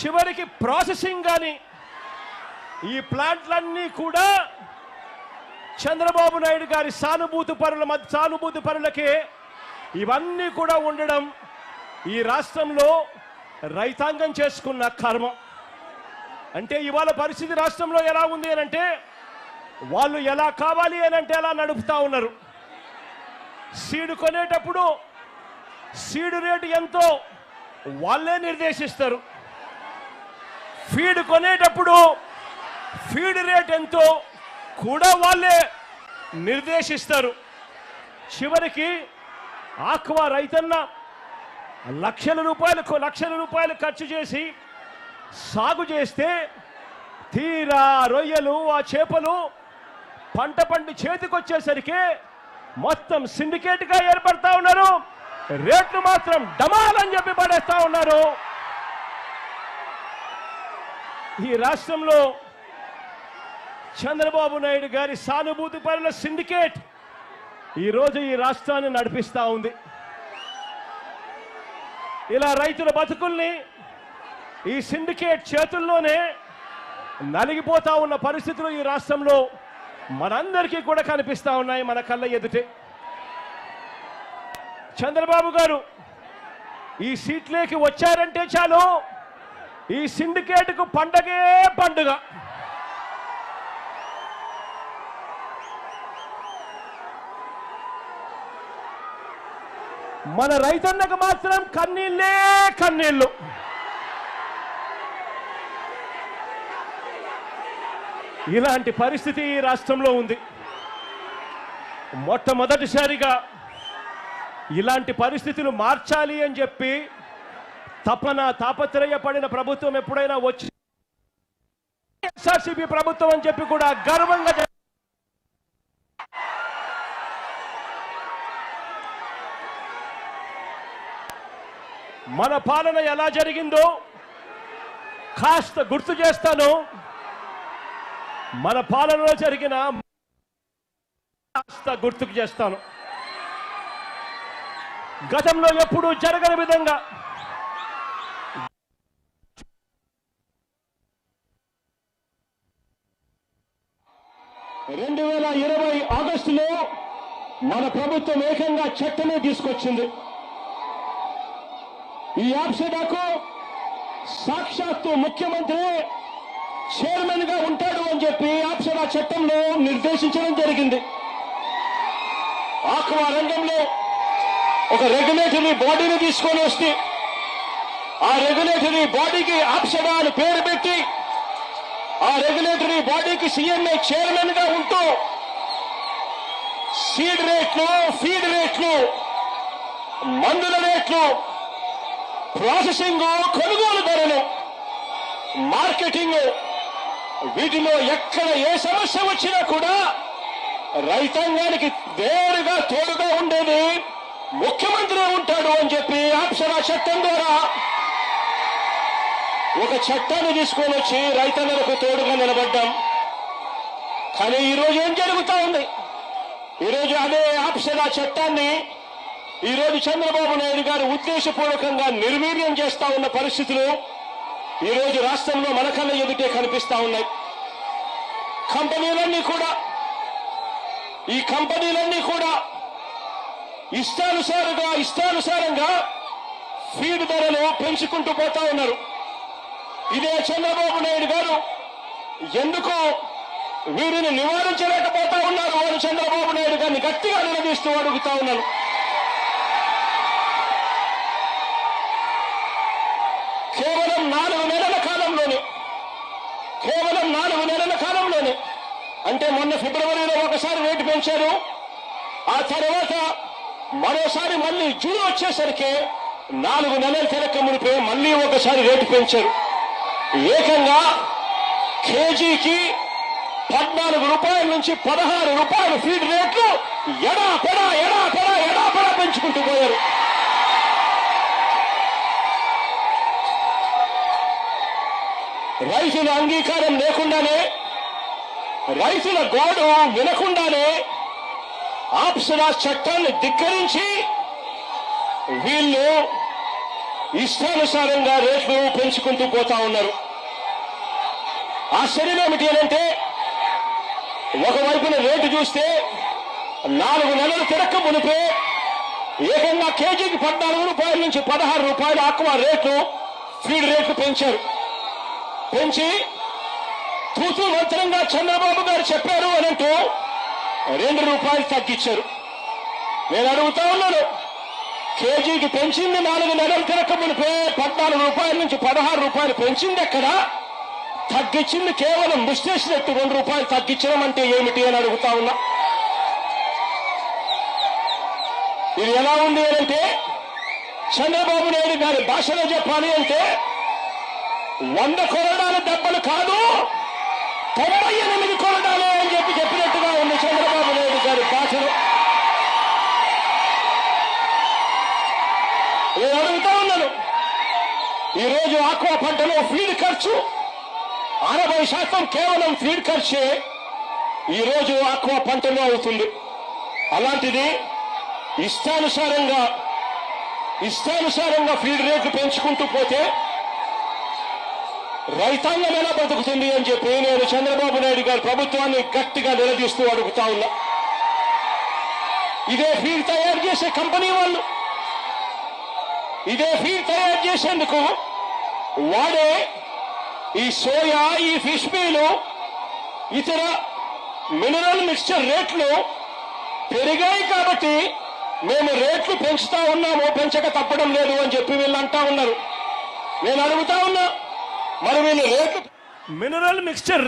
చివరికి ప్రాసెసింగ్ కానీ ఈ ప్లాంట్లన్నీ కూడా చంద్రబాబు నాయుడు గారి సానుభూతి పరులకే ఇవన్నీ కూడా ఉండడం ఈ రాష్ట్రంలో రైతాంగం చేసుకున్న కర్మ. అంటే ఇవాళ పరిస్థితి రాష్ట్రంలో ఎలా ఉంది అని అంటే వాళ్ళు ఎలా కావాలి అని అంటే అలా నడుపుతా ఉన్నారు. సీడు కొనేటప్పుడు సీడు రేటు ఎంతో వాళ్ళే నిర్దేశిస్తారు. ఫీడ్ కొనేటప్పుడు ఫీడ్ రేట్ ఎంతో కూడా వాళ్ళే నిర్దేశిస్తారు. చివరికి ఆక్వా రైతన్న లక్షల రూపాయలు ఖర్చు చేసి సాగు చేస్తే తీరా రొయ్యలు ఆ చేపలు పంట పండి చేతికొచ్చేసరికి మొత్తం సిండికేట్గా ఏర్పడతా ఉన్నారు. రేట్లు మాత్రం డమాల్ అని చెప్పి పడేస్తా ఉన్నారు. ఈ రాష్ట్రంలో చంద్రబాబు నాయుడు గారి సానుభూతి పరుల సిండికేట్ ఈరోజు ఈ రాష్ట్రాన్ని నడిపిస్తా ఉంది. ఇలా రైతుల బతుకుల్ని ఈ సిండికేట్ చేతుల్లోనే నలిగిపోతా ఉన్న పరిస్థితులు ఈ రాష్ట్రంలో మనందరికీ కూడా కనిపిస్తా ఉన్నాయి, మన కళ్ళ ఎదుటే. చంద్రబాబు గారు ఈ సీట్లోకి వచ్చారంటే చాలు ఈ సిండికేట్కు పండగే పండుగ. మన రైతన్నకు మాత్రం కన్నీళ్ళే కన్నీళ్ళు. ఇలాంటి పరిస్థితి ఈ రాష్ట్రంలో ఉంది. మొట్టమొదటిసారిగా ఇలాంటి పరిస్థితులు మార్చాలి అని చెప్పి తాపత్రయపడిన ప్రభుత్వం ఎప్పుడైనా వచ్చి ఎస్ఆర్సీపీ ప్రభుత్వం అని చెప్పి కూడా గర్వంగా మన పాలన ఎలా జరిగిందో కాస్త గుర్తు చేస్తాను. మన పాలనలో జరిగిన కాస్త గుర్తుకు చేస్తాను. గతంలో ఎప్పుడూ జరగని విధంగా 2020 ఆగస్టులో మన ప్రభుత్వం ఏకంగా చట్టమే తీసుకొచ్చింది. ఈ యాప్షెడాకు సాక్షాత్తు ముఖ్యమంత్రి చైర్మన్ గా ఉంటాడు అని చెప్పి యాప్షెడా చట్టంలో నిర్దేశించడం జరిగింది. ఆక్వా రంగంలో ఒక రెగ్యులేటరీ బాడీని తీసుకొని వస్తే ఆ రెగ్యులేటరీ బాడీకి యాప్షెడా అని పేరు పెట్టి ఆ రెగ్యులేటరీ బాడీకి సీఎంఏ చైర్మన్ గా ఉంటూ సీడ్ రేట్లు, ఫీడ్ రేట్లు, మందుల రేట్లు, ప్రాసెసింగ్, కొనుగోలు ధరలు, మార్కెటింగ్, వీటిలో ఎక్కడ ఏ సమస్య వచ్చినా కూడా రైతాంగానికి వేరుగా తోడుగా ఉండేది ముఖ్యమంత్రి ఉంటాడు అని చెప్పి యాప్షెడా చట్టం ద్వారా ఒక చట్టాన్ని తీసుకొని వచ్చి రైతన్నలకు తోడుగా నిలబడ్డాం. కానీ ఈరోజు ఏం జరుగుతా ఉంది? ఈరోజు అదే యాప్షెడా చట్టాన్ని ఈరోజు చంద్రబాబు నాయుడు గారు ఉద్దేశపూర్వకంగా నిర్వీర్యం చేస్తా ఉన్న పరిస్థితులు ఈరోజు రాష్ట్రంలో మన కళ్ళ ఎదుటే కనిపిస్తా ఉన్నాయి. ఈ కంపెనీలన్నీ కూడా ఇష్టానుసారంగా ఫీడ్ ధరలు పెంచుకుంటూ పోతా ఉన్నారు. ఇదే చంద్రబాబు నాయుడు గారు ఎందుకు వీరిని నివారించలేకపోతా ఉన్నారు అని చంద్రబాబు నాయుడు గారిని గట్టిగా నిలదీస్తూ అడుగుతా ఉన్నారు. కేవలం 4 నెలల కాలంలోనే అంటే మొన్న ఫిబ్రవరిలో ఒకసారి రేటు పెంచారు. ఆ తర్వాత మరోసారి మళ్ళీ జూన్ వచ్చేసరికి 4 నెలల తిరక్క మునిపే మళ్ళీ ఒకసారి రేటు పెంచారు. ఏకంగా కేజీకి 14 రూపాయల నుంచి 16 రూపాయలు ఫీడ్ రేట్లు ఎడాపెడా పెంచుకుంటూ పోయారు. రైతుల అంగీకారం లేకుండానే, రైతుల గోడు వినకుండానే యాప్షెడా చట్టాన్ని ధిక్కరించి వీళ్ళు ఇష్టానుసారంగా రేట్లు పెంచుకుంటూ పోతా ఉన్నారు. ఆశ్చర్యం ఏమిటి అంటే ఒకవైపున రేటు చూస్తే 4 నెలలు తిరక్క మునిపే ఏకంగా కేజీకి 14 రూపాయల నుంచి 16 రూపాయలు ఆక్వా రేట్లు ఫీడ్ రేట్లు పెంచారు. పెంచి తూతూ మంత్రంగా చంద్రబాబు గారు చెప్పారు అనంటూ 2 రూపాయలు తగ్గించారు. నేను అడుగుతా ఉన్నాను, కేజీకి పెంచింది 4 నెలలు తిరక్క మునిపే 14 రూపాయల నుంచి 16 రూపాయలు పెంచింది ఎక్కడ? తగ్గించింది కేవలం ముష్టేసినట్టు 2 రూపాయలు తగ్గించడం అంటే ఏమిటి అని అడుగుతా ఉన్నా. ఇది ఎలా ఉంది అంటే చంద్రబాబు నాయుడు గారి భాషలో చెప్పాలి అంటే 100 కొరడాల దెబ్బలు కాదు 98 కొరడాలు అని చెప్పినట్టుగా ఉంది చంద్రబాబు నాయుడు గారి భాషలో. నేను అడుగుతా ఉన్నాను, ఈరోజు ఆక్వా పంటలో ఫీడ్ ఖర్చు 60% కేవలం ఫీడ్ ఖర్చే ఈరోజు ఆక్వా పంటలో అవుతుంది. అలాంటిది ఇష్టానుసారంగా ఫీడ్ రేట్లు పెంచుకుంటూ పోతే రైతాంగం ఎలా బతుకుతుంది అని చెప్పి నేను చంద్రబాబు నాయుడు గారి ప్రభుత్వాన్ని గట్టిగా నిలదీస్తూ అడుగుతా ఉన్నా. ఇదే ఫీడ్ తయారు చేసే కంపెనీ వాళ్ళు ఇదే ఫీడ్ తయారు చేసేందుకు వాడే ఈ సోయా, ఈ ఫిష్ మీలు, ఇతర మినరల్ మిక్స్చర్ రేట్లు పెరిగాయి కాబట్టి మేము రేట్లు పెంచుతా ఉన్నాము, పెంచక తప్పడం లేదు అని చెప్పి వీళ్ళు అంటా ఉన్నారు. నేను అడుగుతా ఉన్నా, మరి వీళ్ళు రేట్లు మినరల్ మిక్స్చర్